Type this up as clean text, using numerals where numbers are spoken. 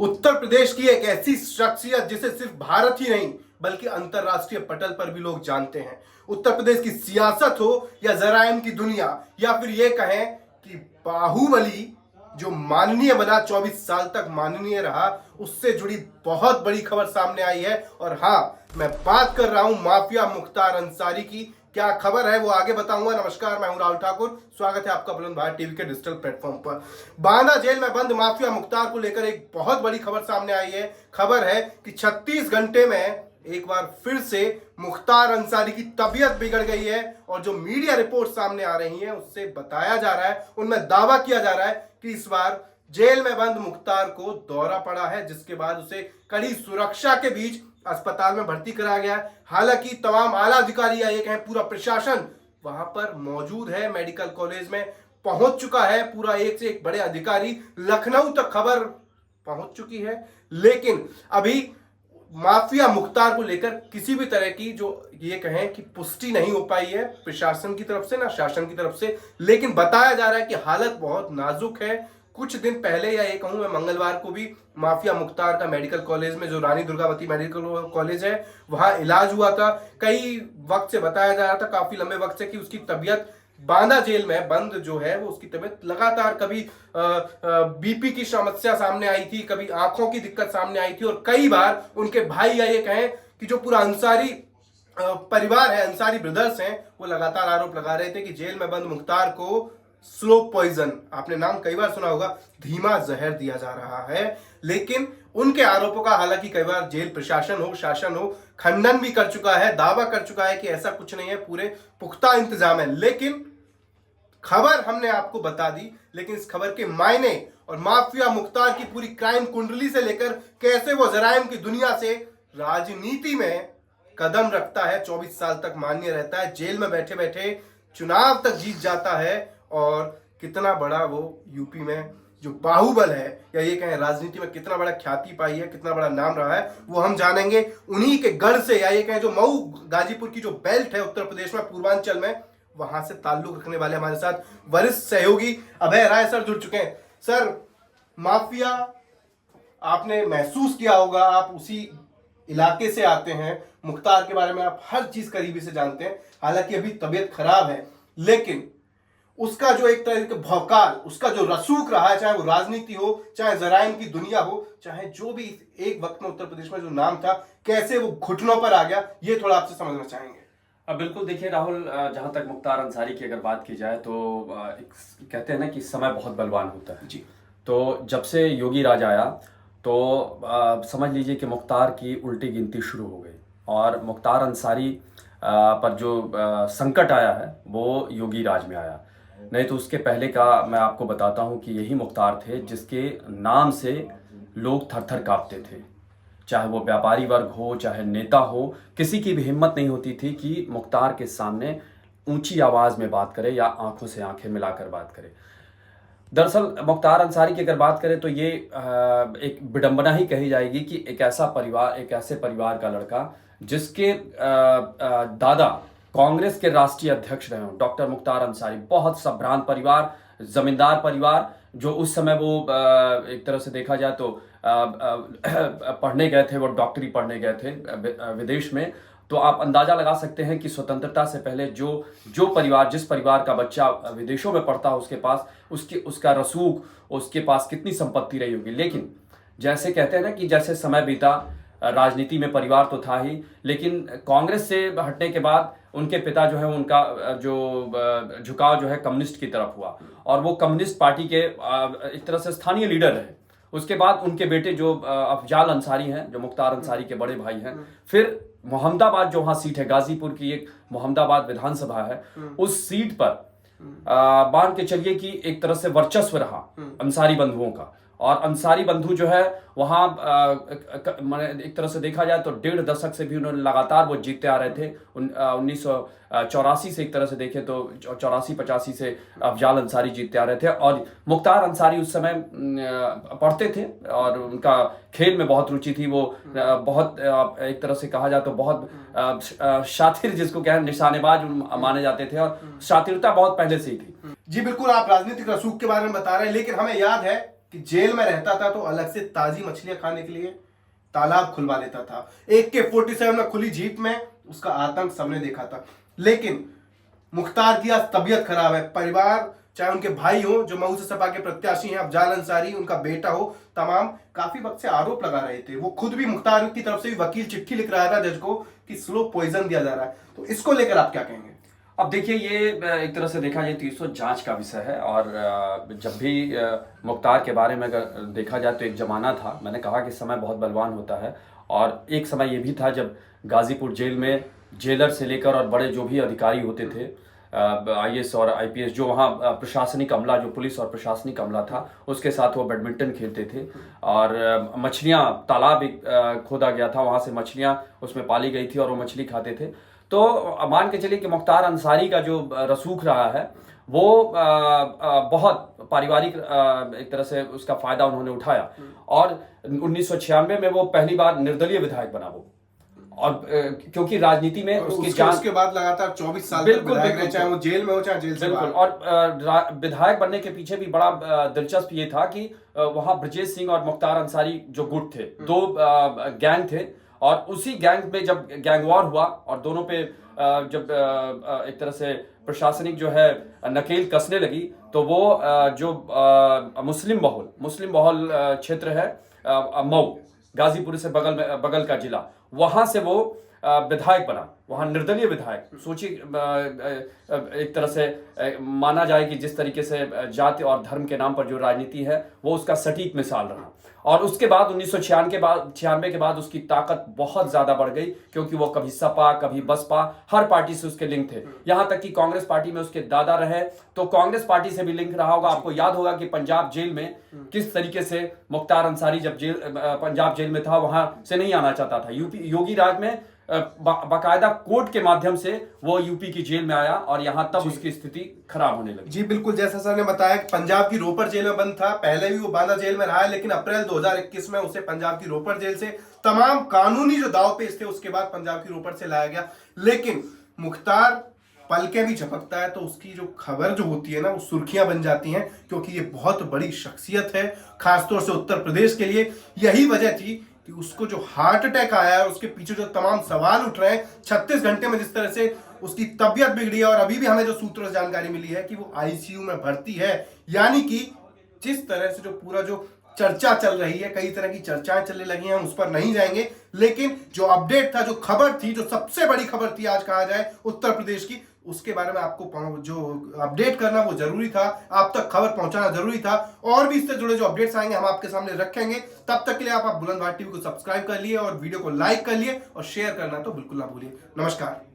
उत्तर प्रदेश की एक ऐसी शख्सियत जिसे सिर्फ भारत ही नहीं बल्कि अंतरराष्ट्रीय पटल पर भी लोग जानते हैं। उत्तर प्रदेश की सियासत हो या जराइम की दुनिया या फिर ये कहें कि बाहुबली जो माननीय बना 24 साल तक माननीय रहा, उससे जुड़ी बहुत बड़ी खबर सामने आई है। और हाँ, मैं बात कर रहा हूं माफिया मुख्तार अंसारी की। क्या खबर है वो आगे बताऊंगा। नमस्कार, मैं हूं राहुल ठाकुर। स्वागत है आपका बुलंद भारत टीवी के डिजिटल प्लेटफॉर्म पर। बांदा जेल में बंद माफिया मुख्तार को लेकर एक बहुत बड़ी खबर सामने आई है। खबर है कि 36 घंटे में एक बार फिर से मुख्तार अंसारी की तबीयत बिगड़ गई है। और जो मीडिया रिपोर्ट सामने आ रही है उससे बताया जा रहा है, उनमें दावा किया जा रहा है कि इस बार जेल में बंद मुख्तार को दौरा पड़ा है, जिसके बाद उसे कड़ी सुरक्षा के बीच अस्पताल में भर्ती कराया गया है। हालांकि तमाम आला अधिकारी या ये कहें पूरा प्रशासन वहां पर मौजूद है, मेडिकल कॉलेज में पहुंच चुका है। पूरा एक से एक बड़े अधिकारी, लखनऊ तक खबर पहुंच चुकी है। लेकिन अभी माफिया मुख्तार को लेकर किसी भी तरह की जो ये कहें कि पुष्टि नहीं हो पाई है प्रशासन की तरफ से ना शासन की तरफ से। लेकिन बताया जा रहा है कि हालत बहुत नाजुक है। कुछ दिन पहले या ये कहूं मैं मंगलवार को भी माफिया मुख्तार का मेडिकल कॉलेज में, जो रानी दुर्गावती मेडिकल कॉलेज है, वहां इलाज हुआ था। कई वक्त से बताया जा रहा था, काफी लंबे वक्त से, कि उसकी तबीयत बांदा जेल में बंद जो है वो उसकी तबीयत लगातार कभी बीपी की समस्या सामने आई थी, कभी आंखों की दिक्कत सामने आई थी। और कई बार उनके भाई या ये कहें कि जो पूरा अंसारी परिवार है, अंसारी ब्रदर्स हैं, वो लगातार आरोप लगा रहे थे कि जेल में बंद मुख्तार को स्लो पॉइजन, आपने नाम कई बार सुना होगा, धीमा जहर दिया जा रहा है। लेकिन उनके आरोपों का हालांकि कई बार जेल प्रशासन हो, शासन हो, खंडन भी कर चुका है, दावा कर चुका है कि ऐसा कुछ नहीं है, पूरे पुख्ता इंतजाम है। लेकिन खबर हमने आपको बता दी, लेकिन इस खबर के मायने और माफिया मुख्तार की पूरी क्राइम कुंडली से लेकर कैसे वो जराइम की दुनिया से राजनीति में कदम रखता है, 24 साल तक मान्य रहता है, जेल में बैठे बैठे चुनाव तक जीत जाता है, और कितना बड़ा वो यूपी में जो बाहुबल है या ये कहें राजनीति में कितना बड़ा ख्याति पाई है, कितना बड़ा नाम रहा है, वो हम जानेंगे। उन्हीं के गढ़ से या ये कहें जो मऊ गाजीपुर की जो बेल्ट है उत्तर प्रदेश में, पूर्वांचल में, वहां से ताल्लुक रखने वाले हमारे साथ वरिष्ठ सहयोगी अभय राय सर जुड़ चुके हैं। सर, माफिया आपने महसूस किया होगा, आप उसी इलाके से आते हैं, मुख्तार के बारे में आप हर चीज करीबी से जानते हैं। हालांकि अभी तबीयत खराब है, लेकिन उसका जो एक तरह का भौकाल, उसका जो रसूख रहा है, चाहे वो राजनीति हो, चाहे जराइम की दुनिया हो, चाहे जो भी एक वक्त में उत्तर प्रदेश में जो नाम था, कैसे वो घुटनों पर आ गया, ये थोड़ा आपसे समझना चाहेंगे। अब बिल्कुल देखिए राहुल, जहाँ तक मुख्तार अंसारी की अगर बात की जाए तो कहते हैं ना कि समय बहुत बलवान होता है जी। तो जब से योगी राज आया तो समझ लीजिए कि मुख्तार की उल्टी गिनती शुरू हो गई। और मुख्तार अंसारी पर जो संकट आया है वो योगी राज में आया। नहीं तो उसके पहले का मैं आपको बताता हूँ कि यही मुख्तार थे जिसके नाम से लोग थर थर कांपते थे। चाहे वो व्यापारी वर्ग हो, चाहे नेता हो, किसी की भी हिम्मत नहीं होती थी कि मुख्तार के सामने ऊंची आवाज़ में बात करे या आंखों से आंखें मिलाकर बात करे। दरअसल मुख्तार अंसारी की अगर बात करें तो ये एक विडंबना ही कही जाएगी कि एक ऐसा परिवार, एक ऐसे परिवार का लड़का जिसके दादा कांग्रेस के राष्ट्रीय अध्यक्ष रहे हों, डॉक्टर मुख्तार अंसारी, बहुत संभ्रांत परिवार, जमींदार परिवार, जो उस समय वो एक तरह से देखा जाए तो पढ़ने गए थे, वो डॉक्टरी पढ़ने गए थे विदेश में। तो आप अंदाजा लगा सकते हैं कि स्वतंत्रता से पहले जो परिवार, जिस परिवार का बच्चा विदेशों में पढ़ता है, उसके पास उसका रसूख, उसके पास कितनी संपत्ति रही होगी। लेकिन जैसे कहते हैं ना कि जैसे समय बीता, राजनीति में परिवार तो था ही, लेकिन कांग्रेस से हटने के बाद उनके पिता जो है, उनका जो झुकाव जो है कम्युनिस्ट की तरफ हुआ, और वो कम्युनिस्ट पार्टी के एक तरह से स्थानीय लीडर रहे। उसके बाद उनके बेटे जो अफजाल अंसारी हैं, जो मुख्तार अंसारी के बड़े भाई हैं, फिर मोहम्मदाबाद, जो वहाँ सीट है, गाजीपुर की एक मोहम्मदाबाद विधानसभा है, उस सीट पर मान के चलिए कि एक तरह से वर्चस्व रहा अंसारी बंधुओं का। और अंसारी बंधु जो है वहाँ एक तरह से देखा जाए तो 1.5 दशक से भी उन्होंने लगातार वो जीतते आ रहे थे। 1984 से एक तरह से देखें तो 84-85 से अफजाल अंसारी जीतते आ रहे थे। और मुख्तार अंसारी उस समय पढ़ते थे और उनका खेल में बहुत रुचि थी। वो बहुत एक तरह से कहा जाए तो बहुत शातिर, जिसको कहें निशानेबाज माने जाते थे, और शातिरता बहुत पहले से ही थी। जी बिल्कुल, आप राजनीतिक रसूख के बारे में बता रहे हैं, लेकिन हमें याद है कि जेल में रहता था तो अलग से ताजी मछलियां खाने के लिए तालाब खुलवा लेता था। AK-47 में खुली जीप में उसका आतंक सबने देखा था। लेकिन मुख्तार की आज तबीयत खराब है। परिवार, चाहे उनके भाई हो जो मऊ से सपा के प्रत्याशी हैं, अफजाल अंसारी, उनका बेटा हो, तमाम काफी वक्त से आरोप लगा रहे थे। वो खुद भी मुख्तार की तरफ से भी वकील चिट्ठी लिख रहा था जज को कि स्लो पॉइजन दिया जा रहा है। तो इसको लेकर आप क्या कहेंगे? अब देखिए, ये एक तरह से देखा जाए तो इसको जांच का विषय है। और जब भी मुख्तार के बारे में अगर देखा जाए तो एक जमाना था, मैंने कहा कि समय बहुत बलवान होता है, और एक समय ये भी था जब गाजीपुर जेल में जेलर से लेकर और बड़े जो भी अधिकारी होते थे, IAS और IPS, जो वहाँ प्रशासनिक अमला, जो पुलिस और प्रशासनिक अमला था, उसके साथ वो बैडमिंटन खेलते थे। और मछलियाँ, तालाब एक खोदा गया था, वहाँ से मछलियाँ उसमें पाली गई थी और वो मछली खाते थे। तो मान के चलिए कि मुख्तार अंसारी का जो रसूख रहा है वो बहुत पारिवारिक एक तरह से उसका फायदा उन्होंने उठाया। और 1996 में वो पहली बार निर्दलीय विधायक बना वो, और क्योंकि राजनीति में उसकी जान उसके बाद लगातार 24 साल तक विधायक रहे, चाहे वो जेल में हो चाहे जेल से बाहर। और विधायक बनने के पीछे भी बड़ा दिलचस्प ये था कि वहां ब्रजेश सिंह और मुख्तार अंसारी जो गुट थे, दो गैंग थे, और उसी गैंग में जब गैंग वॉर हुआ और दोनों पे जब एक तरह से प्रशासनिक जो है नकेल कसने लगी, तो वो जो मुस्लिम बहुल क्षेत्र है मऊ, गाजीपुर से बगल का जिला, वहां से वो विधायक बना, वहां निर्दलीय विधायक। सोचिए, एक तरह से माना जाए कि जिस तरीके से जाति और धर्म के नाम पर जो राजनीति है वो उसका सटीक मिसाल रहा। और उसके बाद 1996 के बाद उसकी ताकत बहुत ज्यादा बढ़ गई, क्योंकि वो कभी सपा, कभी बसपा, हर पार्टी से उसके लिंक थे। यहां तक कि कांग्रेस पार्टी में उसके दादा रहे, तो कांग्रेस पार्टी से भी लिंक रहा होगा। आपको याद होगा कि पंजाब जेल में किस तरीके से मुख्तार अंसारी जब पंजाब जेल में था, वहां से नहीं आना चाहता था। योगी राज में बाकायदा कोर्ट के माध्यम से वो यूपी की जेल में आया, और यहां तब उसकी स्थिति खराब होने लगी। जी बिल्कुल, जैसा सर ने बताया कि पंजाब की रोपड़ जेल में बंद था, पहले भी वो बांदा जेल में रहा है, लेकिन अप्रैल 2021 में उसे पंजाब की रोपड़ जेल से तमाम कानूनी जो दाव पेच थे उसके बाद पंजाब की रोपड़ से लाया गया। लेकिन मुख्तार पलके भी झपकता है तो उसकी जो खबर जो होती है ना, वो सुर्खियां बन जाती हैं, क्योंकि ये बहुत बड़ी शख्सियत है, खासतौर से उत्तर प्रदेश के लिए। यही वजह थी कि उसको जो हार्ट अटैक आया है, उसके पीछे जो तमाम सवाल उठ रहे हैं, 36 घंटे में जिस तरह से उसकी तबीयत बिगड़ी है, और अभी भी हमें जो सूत्रों से जानकारी मिली है कि वो ICU में भर्ती है। यानी कि जिस तरह से जो पूरा जो चर्चा चल रही है, कई तरह की चर्चाएं चलने लगी हैं, उस पर नहीं जाएंगे, लेकिन जो अपडेट था, जो खबर थी, जो सबसे बड़ी खबर थी आज कहा जाए उत्तर प्रदेश की, उसके बारे में आपको जो अपडेट करना वो जरूरी था, आप तक खबर पहुंचाना जरूरी था। और भी इससे जुड़े जो अपडेट्स आएंगे हम आपके सामने रखेंगे। तब तक के लिए आप बुलंद भारत टीवी को सब्सक्राइब कर लिए और वीडियो को लाइक कर लिए और शेयर करना तो बिल्कुल ना भूलिए। नमस्कार।